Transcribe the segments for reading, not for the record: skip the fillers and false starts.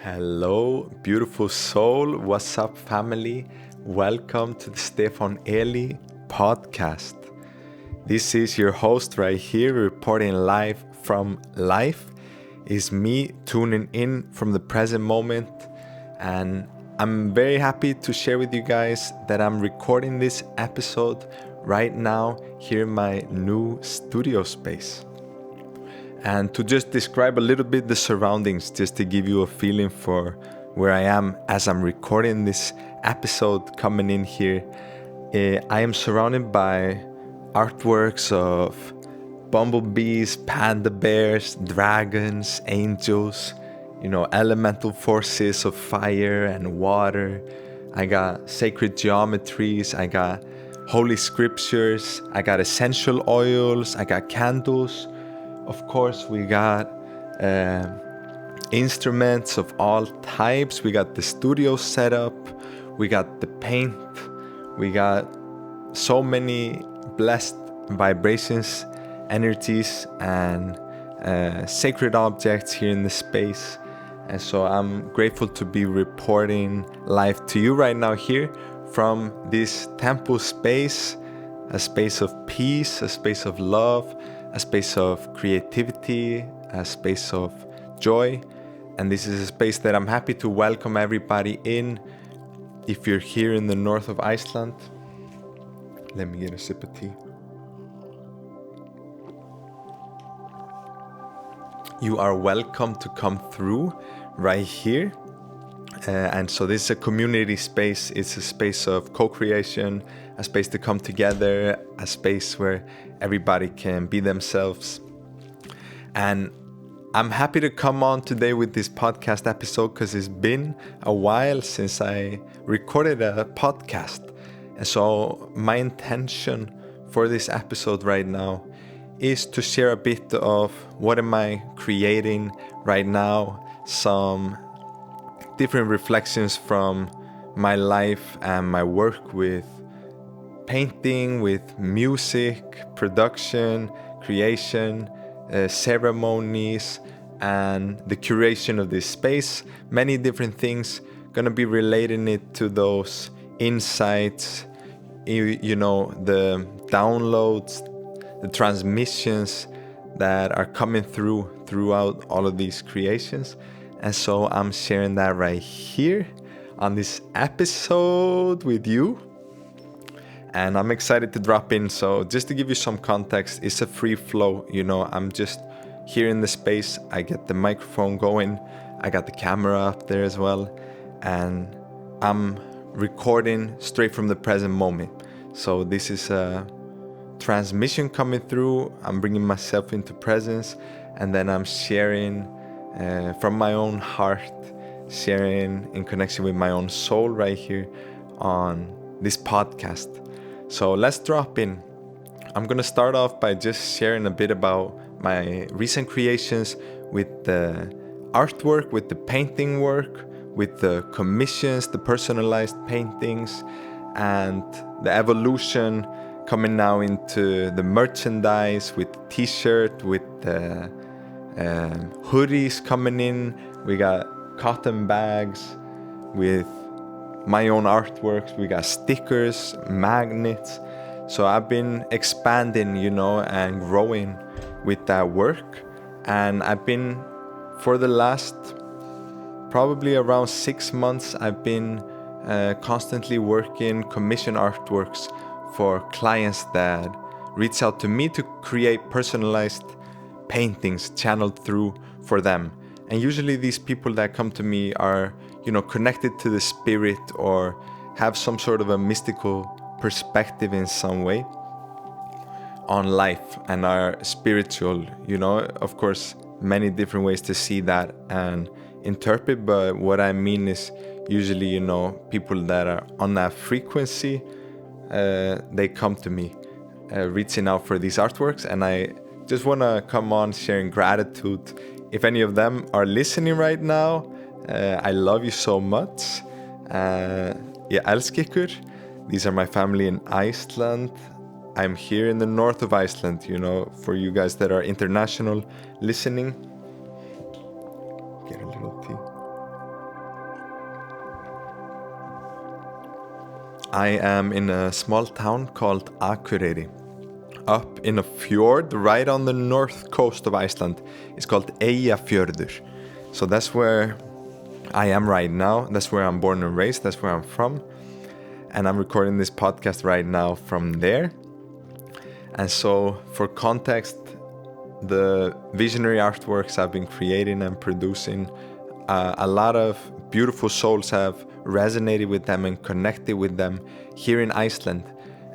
Hello, beautiful soul. What's up, family? Welcome to the Stefán Elí podcast. This is your host right here, reporting live from life. Is me tuning in from the present moment, and I'm very happy to share with you guys that I'm recording this episode right now here in my new studio space. And to just describe a little bit the surroundings, just to give you a feeling for where I am as I'm recording this episode coming in here. I am surrounded by artworks of bumblebees, panda bears, dragons, angels, elemental forces of fire and water. I got sacred geometries, I got holy scriptures, I got essential oils, I got candles. Of course, we got instruments of all types. We got the studio set up. We got the paint. We got so many blessed vibrations, energies, and sacred objects here in the space. And so I'm grateful to be reporting live to you right now here from this temple space, a space of peace, a space of love, a space of creativity, a space of joy. And this is a space that I'm happy to welcome everybody in. If you're here in the north of Iceland, let me get a sip of tea. You are welcome to come through right here. And so this is a community space. It's a space of co-creation, a space to come together, a space where everybody can be themselves. And I'm happy to come on today with this podcast episode because it's been a while since I recorded a podcast. And so my intention for this episode right now is to share a bit of what am I creating right now, some different reflections from my life and my work with painting, with music, production, creation, ceremonies, and the curation of this space. Many different things. Gonna be relating it to those insights, the downloads, the transmissions that are coming throughout all of these creations. And so I'm sharing that right here on this episode with you. And I'm excited to drop in. So just to give you some context, it's a free flow. I'm just here in the space. I get the microphone going. I got the camera up there as well. And I'm recording straight from the present moment. So this is a transmission coming through. I'm bringing myself into presence. And then I'm sharing from my own heart, sharing in connection with my own soul right here on this podcast. So let's drop in. I'm gonna start off by just sharing a bit about my recent creations with the artwork, with the painting work, with the commissions, the personalized paintings, and the evolution coming now into the merchandise with the t-shirt, with the hoodies coming in. We got cotton bags with my own artworks. We got stickers, magnets. So I've been expanding, and growing with that work. And I've been, for the last probably around 6 months, I've been constantly working commission artworks for clients that reach out to me to create personalized paintings channeled through for them. And usually these people that come to me are connected to the spirit or have some sort of a mystical perspective in some way on life and are spiritual. Of course, many different ways to see that and interpret, but what I mean is usually people that are on that frequency, they come to me reaching out for these artworks. And I just want to come on sharing gratitude. If any of them are listening right now, I love you so much. Ég elska ykkur. These are my family in Iceland. I'm here in the north of Iceland, for you guys that are international listening. Get a little tea. I am in a small town called Akureyri, up in a fjord right on the north coast of Iceland. It's called Eyjafjörður. So that's where I am right now. That's where I'm born and raised. That's where I'm from. And I'm recording this podcast right now from there. And so, for context, the visionary artworks I've been creating and producing, a lot of beautiful souls have resonated with them and connected with them here in Iceland.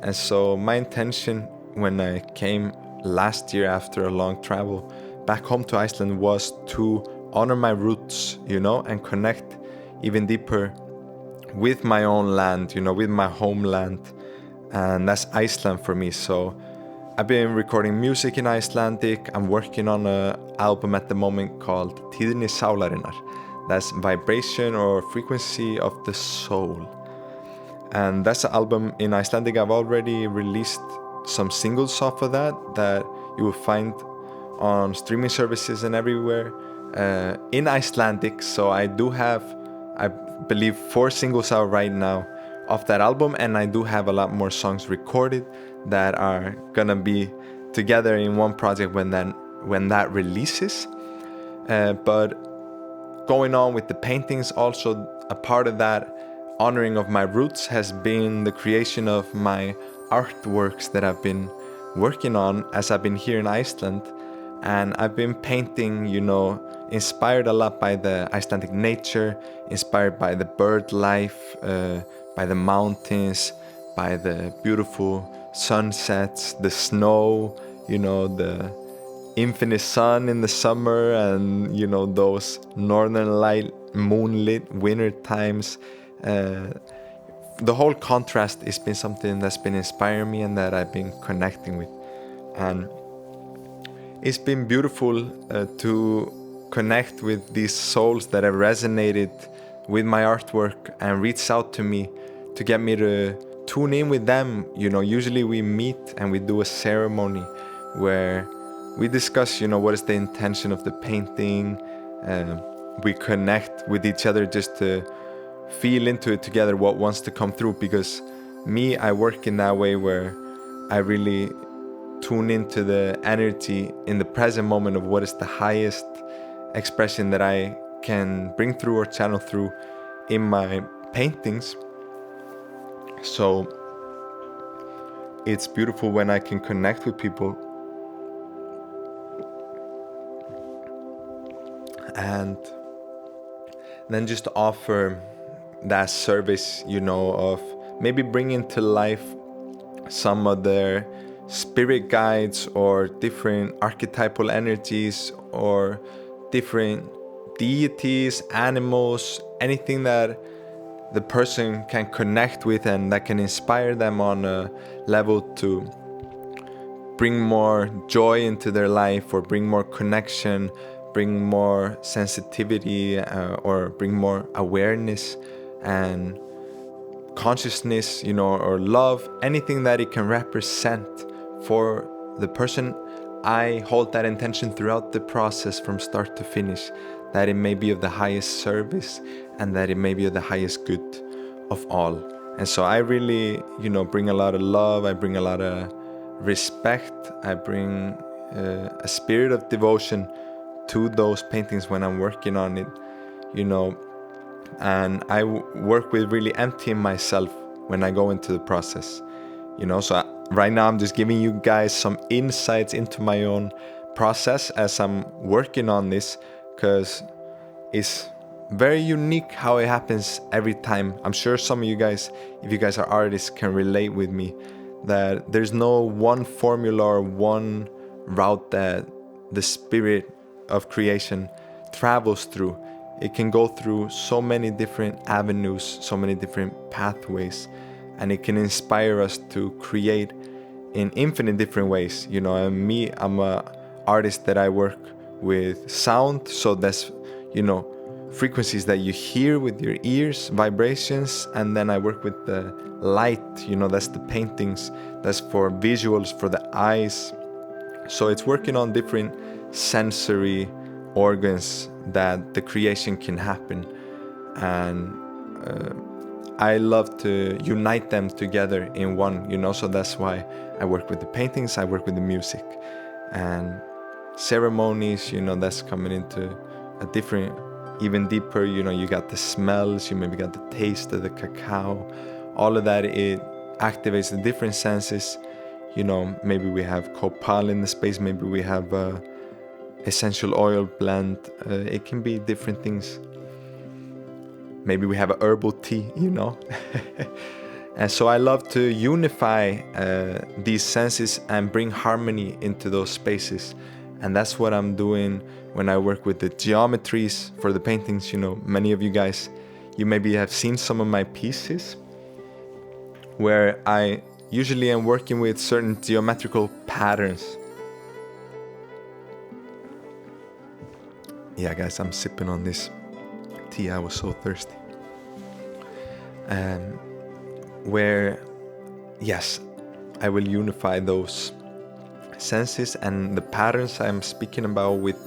And so my intention when I came last year after a long travel back home to Iceland was to honor my roots, and connect even deeper with my own land, with my homeland. And that's Iceland for me. So I've been recording music in Icelandic. I'm working on an album at the moment called Tíðni sálarinnar. That's vibration or frequency of the soul. And that's an album in Icelandic. I've already released some singles off of that you will find on streaming services and everywhere in Icelandic. So I do have, I believe, 4 singles out right now off that album, and I do have a lot more songs recorded that are gonna be together in one project when that releases. But going on with the paintings, also a part of that honoring of my roots has been the creation of my artworks that I've been working on as I've been here in Iceland. And I've been painting, inspired a lot by the Icelandic nature, inspired by the bird life, by the mountains, by the beautiful sunsets, the snow, the infinite sun in the summer, and those northern light moonlit winter times. The whole contrast has been something that's been inspiring me and that I've been connecting with. And it's been beautiful to connect with these souls that have resonated with my artwork and reached out to me to get me to tune in with them. Usually we meet and we do a ceremony where we discuss, what is the intention of the painting. We connect with each other just to feel into it together, what wants to come through. Because I work in that way where I really tune into the energy in the present moment of what is the highest expression that I can bring through or channel through in my paintings. So it's beautiful when I can connect with people and then just offer that service, of maybe bringing to life some of their spirit guides or different archetypal energies or different deities, animals, anything that the person can connect with and that can inspire them on a level to bring more joy into their life or bring more connection, bring more sensitivity, or bring more awareness and consciousness, or love, anything that it can represent for the person. I hold that intention throughout the process from start to finish, that it may be of the highest service and that it may be of the highest good of all. And so I really, bring a lot of love, I bring a lot of respect, I bring a spirit of devotion to those paintings when I'm working on it, and I work with really emptying myself when I go into the process, so right now I'm just giving you guys some insights into my own process as I'm working on this, because it's very unique how it happens every time. I'm sure some of you guys, if you guys are artists, can relate with me that there's no one formula or one route that the spirit of creation travels through. It can go through so many different avenues, so many different pathways, and it can inspire us to create in infinite different ways. And me, I'm a artist that I work with sound, so that's frequencies that you hear with your ears, vibrations, and then I work with the light, that's the paintings, that's for visuals, for the eyes. So it's working on different sensory organs that the creation can happen. And I love to unite them together in one, so that's why I work with the paintings, I work with the music. And ceremonies, that's coming into a different, even deeper, you got the smells, you maybe got the taste of the cacao, all of that, it activates the different senses. Maybe we have copal in the space, maybe we have essential oil blend, it can be different things. Maybe we have a herbal tea, And so I love to unify these senses and bring harmony into those spaces. And that's what I'm doing when I work with the geometries for the paintings. Many of you guys, you maybe have seen some of my pieces where I usually am working with certain geometrical patterns. Yeah, guys, I'm sipping on this tea. I was so thirsty. Where, yes, I will unify those senses and the patterns I'm speaking about with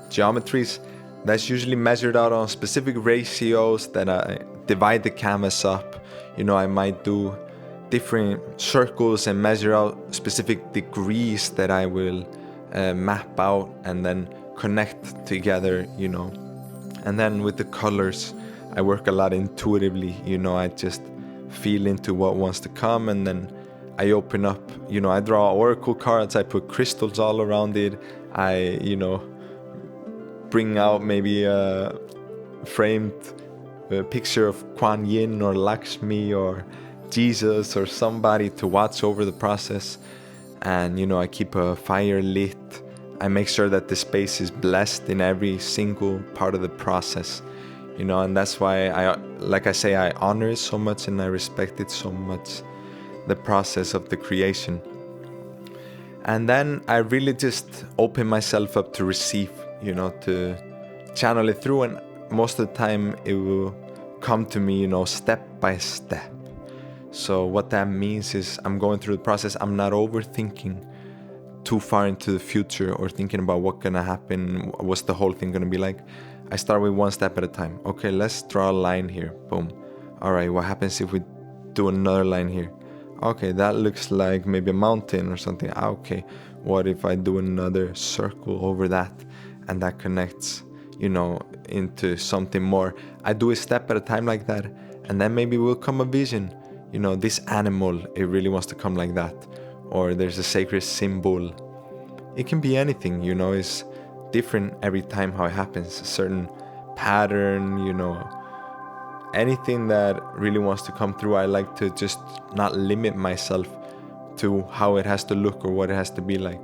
geometries. That's usually measured out on specific ratios that I divide the canvas up. I might do different circles and measure out specific degrees that I will map out and then connect together, And then with the colors, I work a lot intuitively, I just feel into what wants to come, and then I open up, I draw oracle cards, I put crystals all around it, I, bring out maybe a framed picture of Kuan Yin or Lakshmi or Jesus or somebody to watch over the process. And, I keep a fire lit. I make sure that the space is blessed in every single part of the process, and that's why I honor it so much and I respect it so much, the process of the creation. And then I really just open myself up to receive, to channel it through, and most of the time it will come to me, step by step. So what that means is I'm going through the process, I'm not overthinking too far into the future or thinking about what's gonna happen, what's the whole thing gonna be like. I start with one step at a time. Okay, let's draw a line here. Boom. All right, what happens if we do another line here? Okay, that looks like maybe a mountain or something. Okay, what if I do another circle over that and that connects, into something more? I do a step at a time like that, and then maybe will come a vision. This animal, it really wants to come like that. Or there's a sacred symbol. It can be anything, it's different every time how it happens. A certain pattern, anything that really wants to come through. I like to just not limit myself to how it has to look or what it has to be like.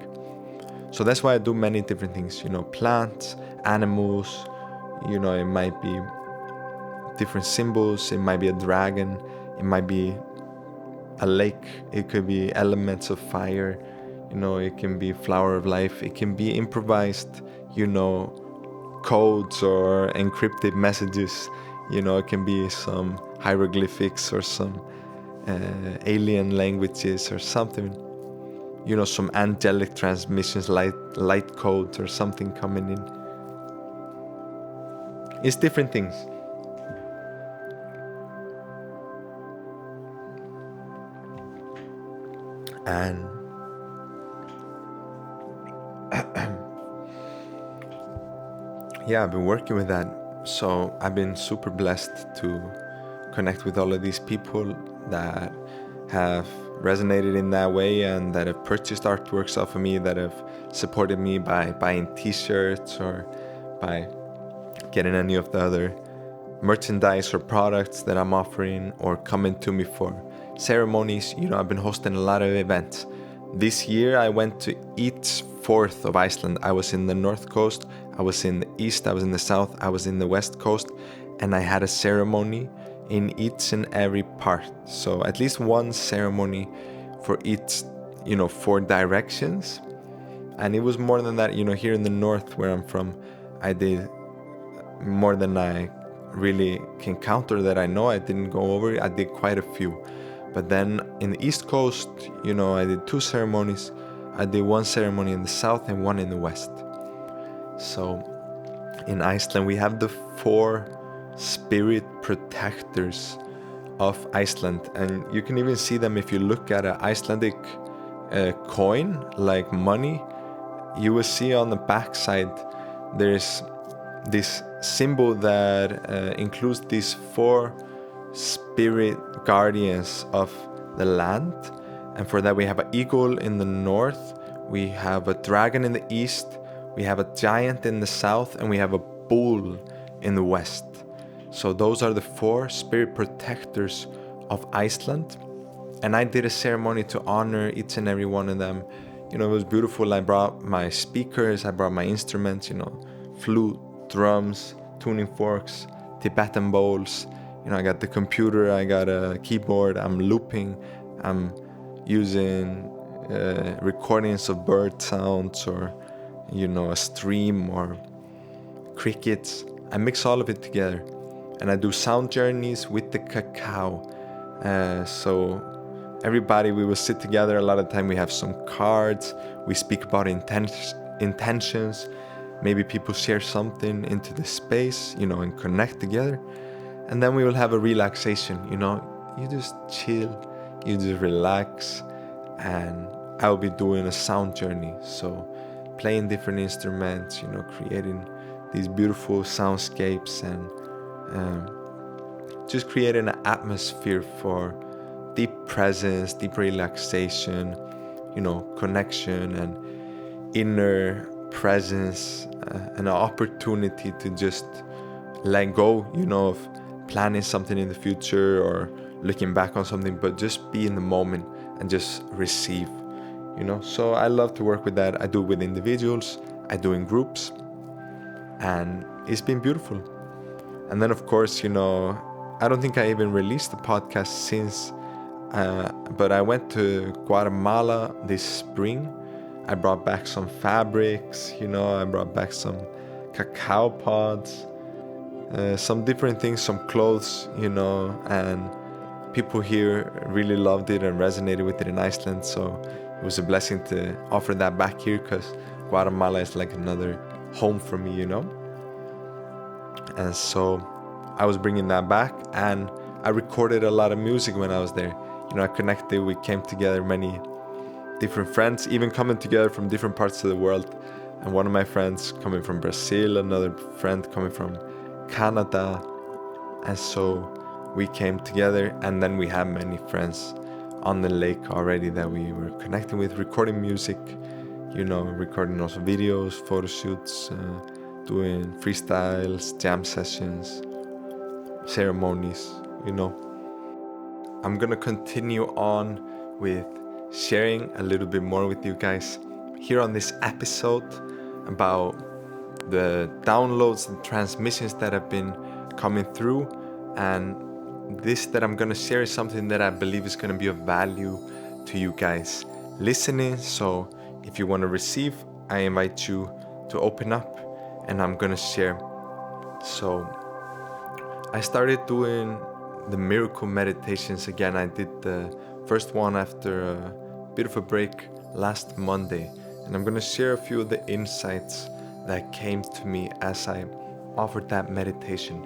So that's why I do many different things, plants, animals, it might be different symbols, it might be a dragon, it might be a lake, it could be elements of fire, it can be flower of life, it can be improvised, codes or encrypted messages, it can be some hieroglyphics or some alien languages or something, some angelic transmissions, light codes or something coming in. It's different things. And yeah, I've been working with that. So I've been super blessed to connect with all of these people that have resonated in that way and that have purchased artworks off of me, that have supported me by buying t-shirts or by getting any of the other merchandise or products that I'm offering, or coming to me for ceremonies. I've been hosting a lot of events. This year I went to each fourth of Iceland. I was in the north coast, I was in the east, I was in the south, I was in the west coast, and I had a ceremony in each and every part. So at least one ceremony for each, 4 directions. And it was more than that. Here in the north where I'm from, I did more than I really can count or that I know. I didn't go over it. I did quite a few. But then in the east coast, I did 2 ceremonies. I did 1 ceremony in the south and 1 in the west. So in Iceland we have the 4 spirit protectors of Iceland. And you can even see them if you look at an Icelandic coin, like money. You will see on the backside there's this symbol that includes these 4 spirit guardians of the land. And for that we have an eagle in the north, we have a dragon in the east, we have a giant in the south, and we have a bull in the west. So those are the 4 spirit protectors of Iceland. And I did a ceremony to honor each and every one of them. You know, it was beautiful. I brought my speakers, I brought my instruments, you know, flute, drums, tuning forks, Tibetan bowls. You know, I got the computer, I got a keyboard, I'm looping, I'm using recordings of bird sounds, or, you know, a stream or crickets. I mix all of it together, and I do sound journeys with the cacao. So everybody, we will sit together. A lot of the time we have some cards, we speak about intentions, maybe people share something into the space, you know, and connect together. And then we will have a relaxation, you know, you just chill, you just relax, and I'll be doing a sound journey. So playing different instruments, you know, creating these beautiful soundscapes, and just creating an atmosphere for deep presence, deep relaxation, you know, connection and inner presence, and an opportunity to just let go, you know, of planning something in the future or looking back on something, but just be in the moment and just receive, you know. So I love to work with that. I do it with individuals, I do in groups, and it's been beautiful. And then of course, you know, I don't think I even released the podcast since, but I went to Guatemala this spring. I brought back some fabrics, you know, I brought back some cacao pods, some different things, some clothes, you know, and people here really loved it and resonated with it in Iceland. So it was a blessing to offer that back here, because Guatemala is like another home for me, you know. And so I was bringing that back, and I recorded a lot of music when I was there. You know, I connected, we came together, many different friends, even coming together from different parts of the world. And one of my friends coming from Brazil, another friend coming from Canada. And so we came together, and then we had many friends on the lake already that we were connecting with, recording music, you know, recording also videos, photo shoots, doing freestyles, jam sessions, ceremonies, you know. I'm gonna continue on with sharing a little bit more with you guys here on this episode about the downloads and transmissions that have been coming through. And this that I'm gonna share is something that I believe is gonna be of value to you guys listening. So if you want to receive, I invite you to open up, and I'm gonna share. So I started doing the miracle meditations again. I did the first one after a bit of a break last Monday, and I'm gonna share a few of the insights that came to me as I offered that meditation.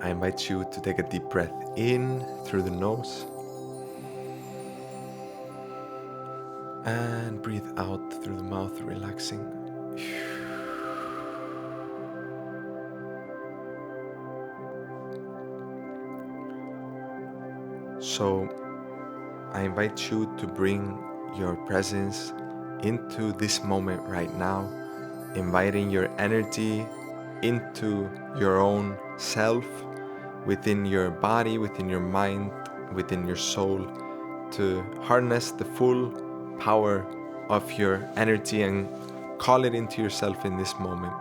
I invite you to take a deep breath in through the nose and breathe out through the mouth, relaxing. So I invite you to bring your presence into this moment right now, inviting your energy into your own self, within your body, within your mind, within your soul, to harness the full power of your energy and call it into yourself in this moment.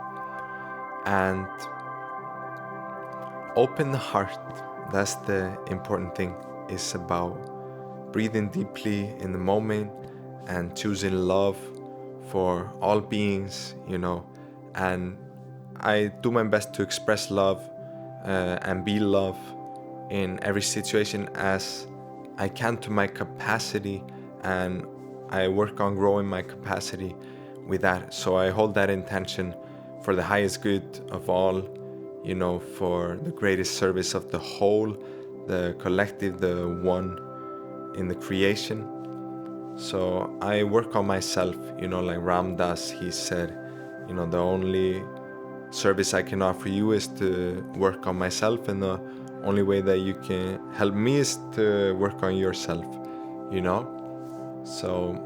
And open the heart. That's the important thing. It's about breathing deeply in the moment and choosing love for all beings, you know. And I do my best to express love and be love in every situation as I can to my capacity, and I work on growing my capacity with that. So I hold that intention for the highest good of all, for the greatest service of the whole, the collective, the one in the creation. So I work on myself, like Ram Dass, he said, the only service I can offer you is to work on myself, and the only way that you can help me is to work on yourself, So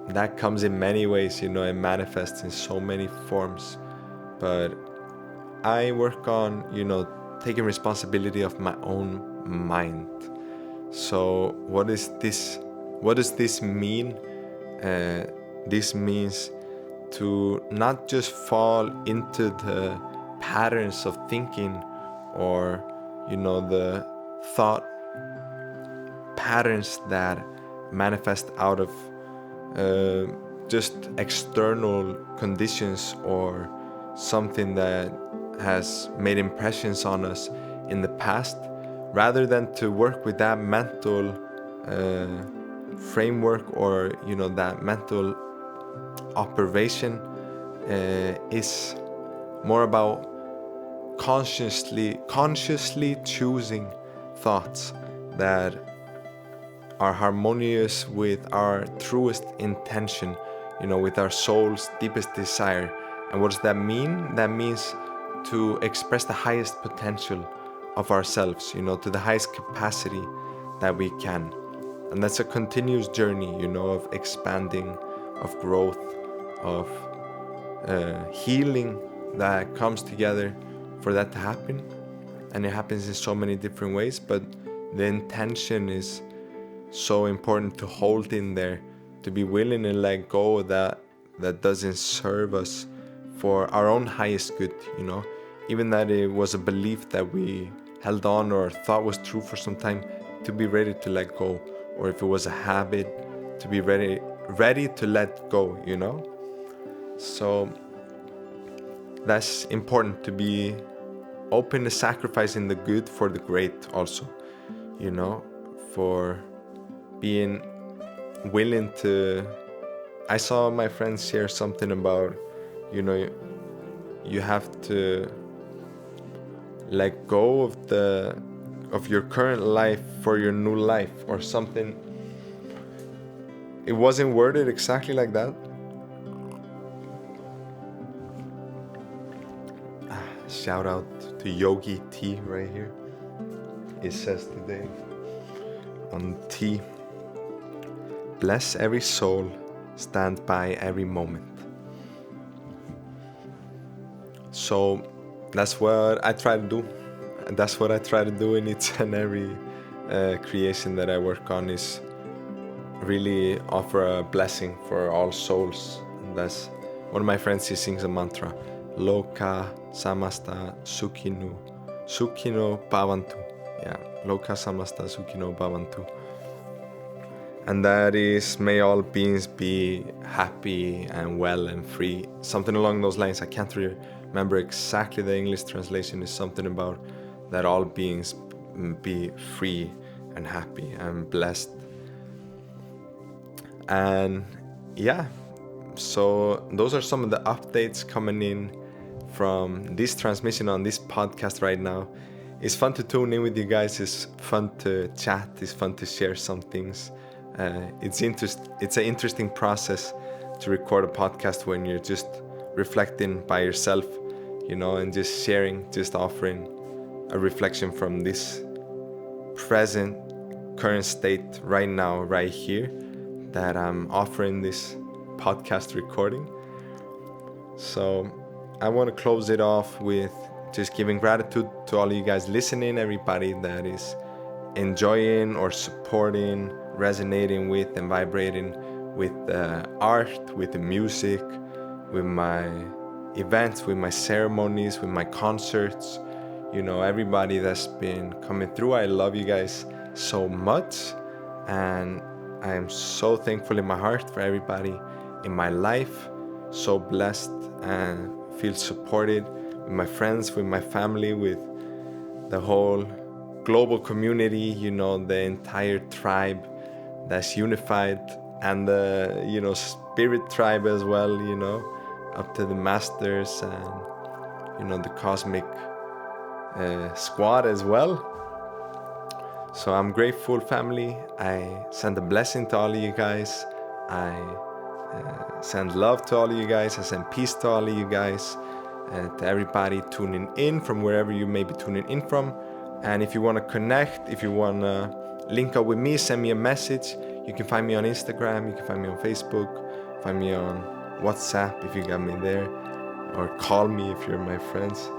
that comes in many ways, it manifests in so many forms. But I work on, taking responsibility of my own mind. So what does this mean? This means to not just fall into the patterns of thinking or, the thought patterns that manifest out of just external conditions or something that has made impressions on us in the past, rather than to work with that mental framework or that mental operation is more about consciously choosing thoughts that are harmonious with our truest intention, with our soul's deepest desire. And what does that mean? That means to express the highest potential of ourselves, to the highest capacity that we can. And that's a continuous journey, of expanding, of growth, of healing that comes together for that to happen. And it happens in so many different ways, but the intention is so important to hold in there, to be willing to let go of that doesn't serve us for our own highest good, even that it was a belief that we held on or thought was true for some time, to be ready to let go. Or if it was a habit, to be ready to let go, So that's important, to be open to sacrificing the good for the great also, for being willing to. I saw my friends share something about, you have to let go of your current life for your new life or something. It wasn't worded exactly like that. Shout out to Yogi T right here. It says today on T: bless every soul, stand by every moment. So that's what I try to do. And that's what I try to do in each and every creation that I work on, is really offer a blessing for all souls. And that's one of my friends, he sings a mantra: Loka samasta sukhino bhavantu. Yeah, Loka samasta sukhino bhavantu. And that is, may all beings be happy and well and free. Something along those lines. I can't remember exactly the English translation. Is something about that all beings be free and happy and blessed. And yeah, so those are some of the updates coming in from this transmission on this podcast right now. It's fun to tune in with you guys. It's fun to chat. It's fun to share some things. It's an interesting process to record a podcast when you're just reflecting by yourself, and just sharing, just offering a reflection from this present current state right now, right here, that I'm offering this podcast recording. So I want to close it off with just giving gratitude to all of you guys listening, everybody that is enjoying or supporting, resonating with and vibrating with the art, with the music, with my events, with my ceremonies, with my concerts, everybody that's been coming through. I love you guys so much, and I am so thankful in my heart for everybody in my life, so blessed and feel supported with my friends, with my family, with the whole global community, the entire tribe that's unified and the, you know, spirit tribe as well, you know, up to the masters and, you know, the cosmic squad as well. So I'm grateful, family. I send a blessing to all of you guys. I send love to all of you guys. I send peace to all of you guys, to everybody tuning in from wherever you may be tuning in from. And if you want to connect, if you want to link up with me, send me a message. You can find me on Instagram, you can find me on Facebook, find me on WhatsApp if you got me there, or call me if you're my friends.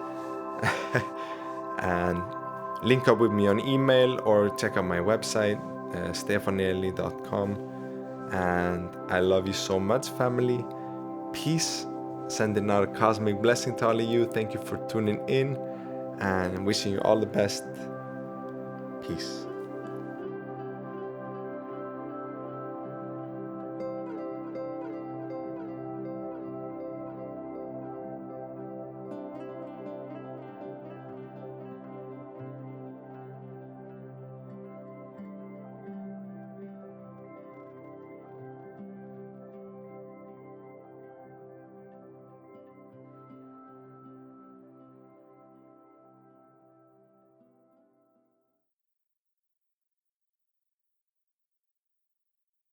And link up with me on email or check out my website, stefaneli.com. And I love you so much, family. Peace. Sending out a cosmic blessing to all of you. Thank you for tuning in, and wishing you all the best. Peace.